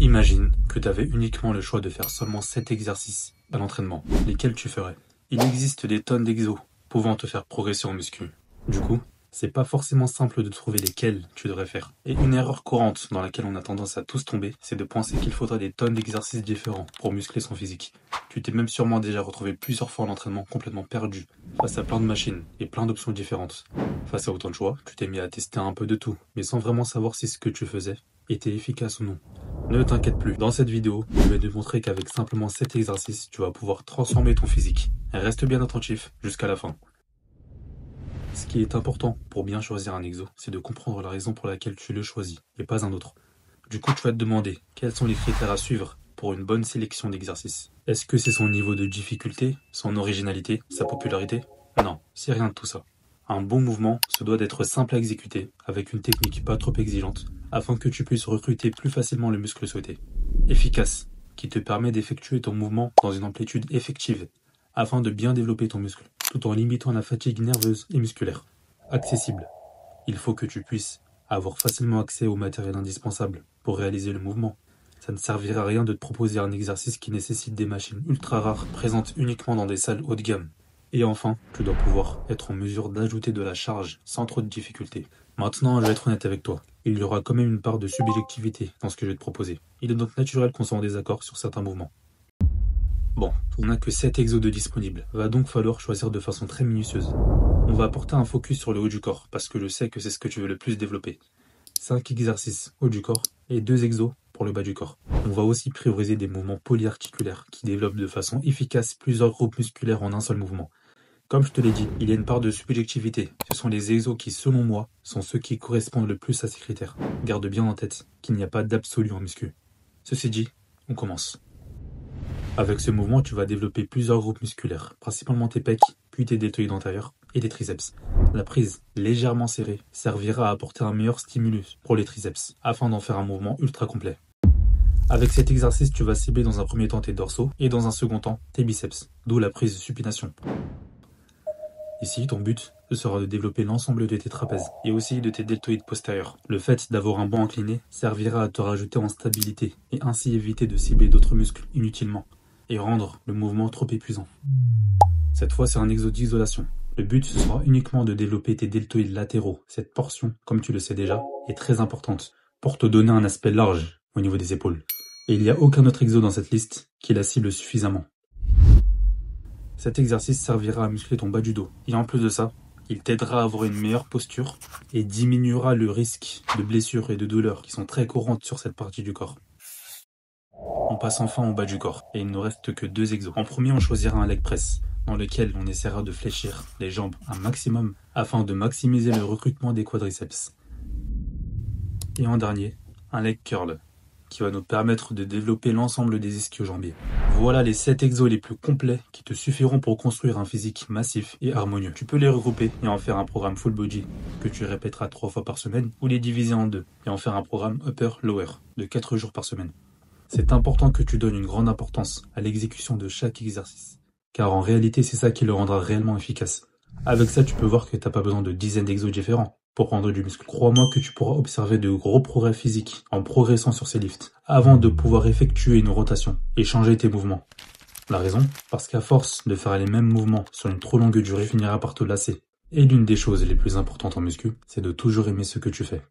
Imagine que tu avais uniquement le choix de faire seulement 7 exercices à l'entraînement. Lesquels tu ferais? Il existe des tonnes d'exos pouvant te faire progresser en muscu. Du coup, c'est pas forcément simple de trouver lesquels tu devrais faire. Et une erreur courante dans laquelle on a tendance à tous tomber, c'est de penser qu'il faudrait des tonnes d'exercices différents pour muscler son physique. Tu t'es même sûrement déjà retrouvé plusieurs fois en entraînement complètement perdu, face à plein de machines et plein d'options différentes. Face à autant de choix, tu t'es mis à tester un peu de tout, mais sans vraiment savoir si ce que tu faisais était efficace ou non. Ne t'inquiète plus, dans cette vidéo, je vais te montrer qu'avec simplement 7 exercices, tu vas pouvoir transformer ton physique. Reste bien attentif jusqu'à la fin. Ce qui est important pour bien choisir un exo, c'est de comprendre la raison pour laquelle tu le choisis, et pas un autre. Du coup, tu vas te demander, quels sont les critères à suivre pour une bonne sélection d'exercices? Est-ce que c'est son niveau de difficulté, son originalité, sa popularité? Non, c'est rien de tout ça. Un bon mouvement se doit d'être simple à exécuter, avec une technique pas trop exigeante, afin que tu puisses recruter plus facilement le muscle souhaité. Efficace, qui te permet d'effectuer ton mouvement dans une amplitude effective, afin de bien développer ton muscle, tout en limitant la fatigue nerveuse et musculaire. Accessible, il faut que tu puisses avoir facilement accès au matériel indispensable pour réaliser le mouvement. Ça ne servira à rien de te proposer un exercice qui nécessite des machines ultra rares présentes uniquement dans des salles haut de gamme. Et enfin, tu dois pouvoir être en mesure d'ajouter de la charge sans trop de difficultés. Maintenant, je vais être honnête avec toi. Il y aura quand même une part de subjectivité dans ce que je vais te proposer. Il est donc naturel qu'on soit en désaccord sur certains mouvements. Bon, on n'a que 7 exos de disponibles. Va donc falloir choisir de façon très minutieuse. On va apporter un focus sur le haut du corps, parce que je sais que c'est ce que tu veux le plus développer. 5 exercices haut du corps et 2 exos pour le bas du corps. On va aussi prioriser des mouvements polyarticulaires qui développent de façon efficace plusieurs groupes musculaires en un seul mouvement. Comme je te l'ai dit, il y a une part de subjectivité. Ce sont les exos qui, selon moi, sont ceux qui correspondent le plus à ces critères. Garde bien en tête qu'il n'y a pas d'absolu en muscu. Ceci dit, on commence. Avec ce mouvement, tu vas développer plusieurs groupes musculaires, principalement tes pecs, puis tes deltoïdes antérieurs et tes triceps. La prise légèrement serrée servira à apporter un meilleur stimulus pour les triceps, afin d'en faire un mouvement ultra complet. Avec cet exercice, tu vas cibler dans un premier temps tes dorsaux et dans un second temps tes biceps, d'où la prise de supination. Ici, ton but sera de développer l'ensemble de tes trapèzes et aussi de tes deltoïdes postérieurs. Le fait d'avoir un banc incliné servira à te rajouter en stabilité et ainsi éviter de cibler d'autres muscles inutilement et rendre le mouvement trop épuisant. Cette fois, c'est un exo d'isolation. Le but, ce sera uniquement de développer tes deltoïdes latéraux. Cette portion, comme tu le sais déjà, est très importante pour te donner un aspect large au niveau des épaules. Et il n'y a aucun autre exo dans cette liste qui la cible suffisamment. Cet exercice servira à muscler ton bas du dos. Et en plus de ça, il t'aidera à avoir une meilleure posture et diminuera le risque de blessures et de douleurs qui sont très courantes sur cette partie du corps. On passe enfin au bas du corps et il ne nous reste que 2 exos. En premier, on choisira un leg press dans lequel on essaiera de fléchir les jambes un maximum afin de maximiser le recrutement des quadriceps. Et en dernier, un leg curl qui va nous permettre de développer l'ensemble des ischio-jambiers. Voilà les 7 exos les plus complets qui te suffiront pour construire un physique massif et harmonieux. Tu peux les regrouper et en faire un programme full body que tu répéteras 3 fois par semaine ou les diviser en 2 et en faire un programme upper-lower de 4 jours par semaine. C'est important que tu donnes une grande importance à l'exécution de chaque exercice, car en réalité c'est ça qui le rendra réellement efficace. Avec ça, tu peux voir que tu n'as pas besoin de dizaines d'exos différents pour prendre du muscle. Crois-moi que tu pourras observer de gros progrès physiques en progressant sur ces lifts, avant de pouvoir effectuer une rotation et changer tes mouvements. La raison? Parce qu'à force de faire les mêmes mouvements sur une trop longue durée, tu finiras par te lasser. Et l'une des choses les plus importantes en muscu, c'est de toujours aimer ce que tu fais.